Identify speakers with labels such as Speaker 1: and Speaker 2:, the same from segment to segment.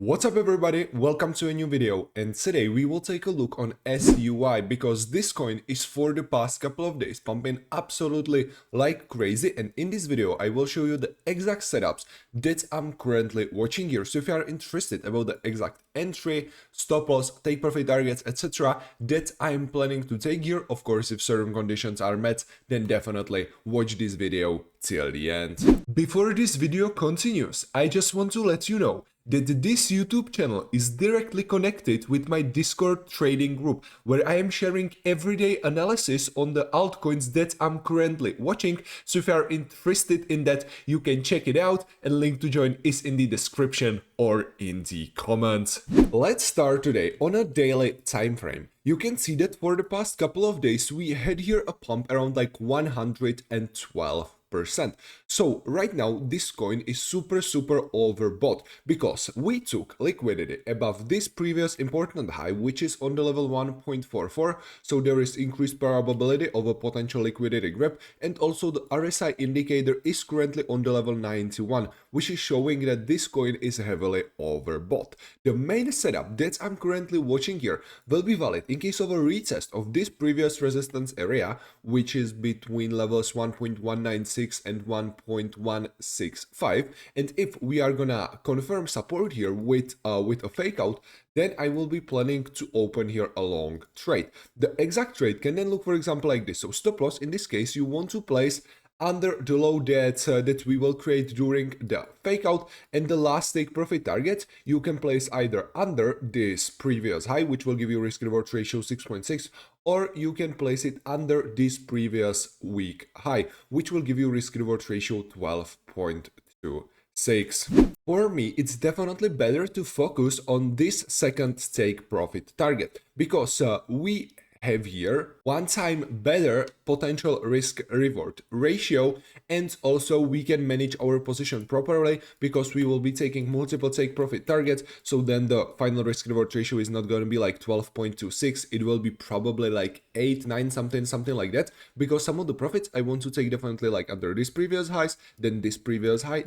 Speaker 1: What's up everybody, welcome to a new video, and today we will take a look on SUI because this coin is for the past couple of days pumping absolutely like crazy, and in this video I will show you the exact setups that I'm currently watching here. So if you are interested about the exact entry, stop loss, take profit targets, etc. that I'm planning to take here, of course if certain conditions are met, then definitely watch this video till the end. Before this video continues, I just want to let you know that this YouTube channel is directly connected with my Discord trading group, where I am sharing everyday analysis on the altcoins that I'm currently watching. So if you are interested in that, you can check it out, and link to join is in the description or in the comments. Let's start today on a daily time frame. You can see that for the past couple of days we had here a pump around like 112%. So right now this coin is super overbought because we took liquidity above this previous important high, which is on the level 1.44. so there is increased probability of a potential liquidity grab, and also the RSI indicator is currently on the level 91, which is showing that this coin is heavily overbought. The main setup that I'm currently watching here will be valid in case of a retest of this previous resistance area, which is between levels 1.196 and 1.165, and if we are gonna confirm support here with a fake out, then I will be planning to open here a long trade. The exact trade can then look, for example, like this. So stop loss in this case you want to place under the low that we will create during the fake out, and the last take profit target you can place either under this previous high, which will give you risk reward ratio 6.6, or you can place it under this previous week high, which will give you risk reward ratio 12.26. For me, it's definitely better to focus on this second take profit target because we have here one time better potential risk reward ratio, and also we can manage our position properly because we will be taking multiple take profit targets. So then the final risk reward ratio is not going to be like 12.26, it will be probably like 8, 9 something like that, because some of the profits I want to take definitely like under this previous highs, then this previous high,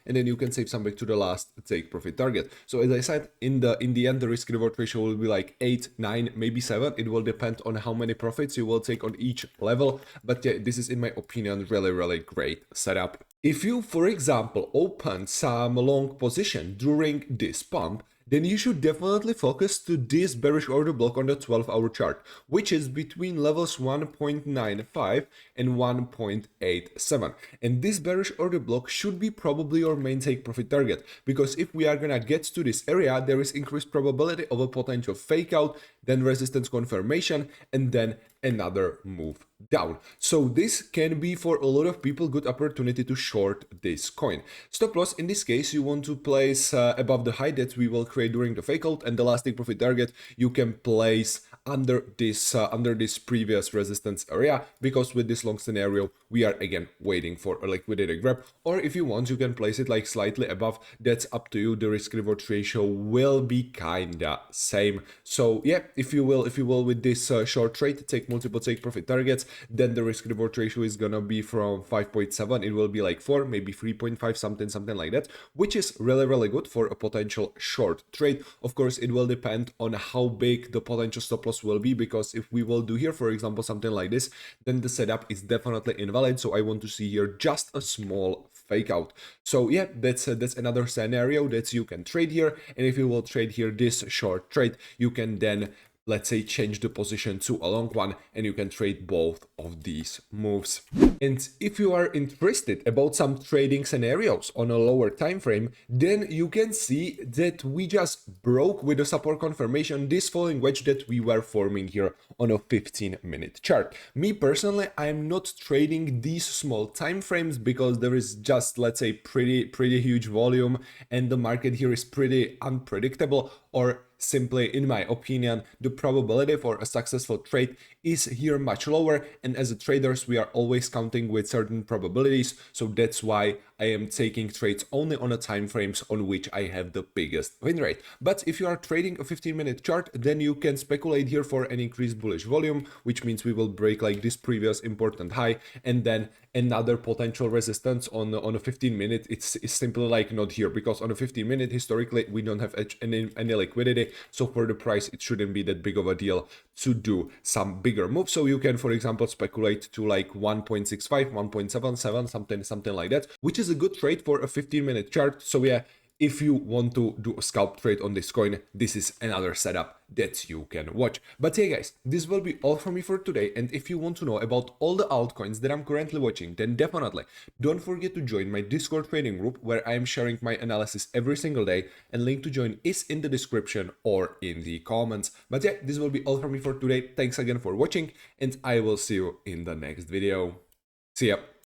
Speaker 1: and then you can save some back to the last take profit target. So as I said, in the end the risk reward ratio will be like 8, 9, maybe 7. It will depend on how many profits you will take on each level, but yeah, this is in my opinion really great setup. If you, for example, open some long position during this pump, then you should definitely focus to this bearish order block on the 12-hour chart, which is between levels 1.95 and 1.87. And this bearish order block should be probably your main take profit target, because if we are gonna get to this area, there is increased probability of a potential fake out, then resistance confirmation, and then another move down. So this can be for a lot of people good opportunity to short this coin. Stop loss in this case you want to place above the high that we will create during the fake out, and the last take profit target you can place under this previous resistance area, because with this long scenario we are again waiting for a liquidity grab, or if you want you can place it like slightly above. That's up to you. The risk reward ratio will be kinda same. So yeah, if you will with this short trade take multiple take profit targets, then the risk reward ratio is gonna be from 5.7, it will be like 4, maybe 3.5, something like that, which is really good for a potential short trade. Of course it will depend on how big the potential stop loss will be, because if we will do here for example something like this, then the setup is definitely invalid. So I want to see here just a small fake out. So yeah, that's another scenario that you can trade here, and if you will trade here this short trade, you can then, let's say, change the position to a long one, and you can trade both of these moves. And if you are interested about some trading scenarios on a lower time frame, then you can see that we just broke with the support confirmation this falling wedge that we were forming here on a 15-minute chart. Me personally, I'm not trading these small time frames because there is just, let's say, pretty huge volume, and the market here is pretty unpredictable, or simply, in my opinion, the probability for a successful trade is here much lower, and as a traders we are always counting with certain probabilities, so that's why I am taking trades only on the time frames on which I have the biggest win rate. But if you are trading a 15-minute chart, then you can speculate here for an increased bullish volume, which means we will break like this previous important high, and then another potential resistance on a 15-minute. It's simply like not here, because on a 15-minute historically we don't have any liquidity, so for the price it shouldn't be that big of a deal to do some bigger moves. So you can, for example, speculate to like 1.65, 1.77, something like that, which is a good trade for a 15-minute chart. So yeah, if you want to do a scalp trade on this coin, this is another setup that you can watch. But yeah guys, this will be all from me for today, and if you want to know about all the altcoins that I'm currently watching, then definitely don't forget to join my Discord trading group, where I am sharing my analysis every single day, and link to join is in the description or in the comments. But yeah, this will be all from me for today. Thanks again for watching, and I will see you in the next video. See ya.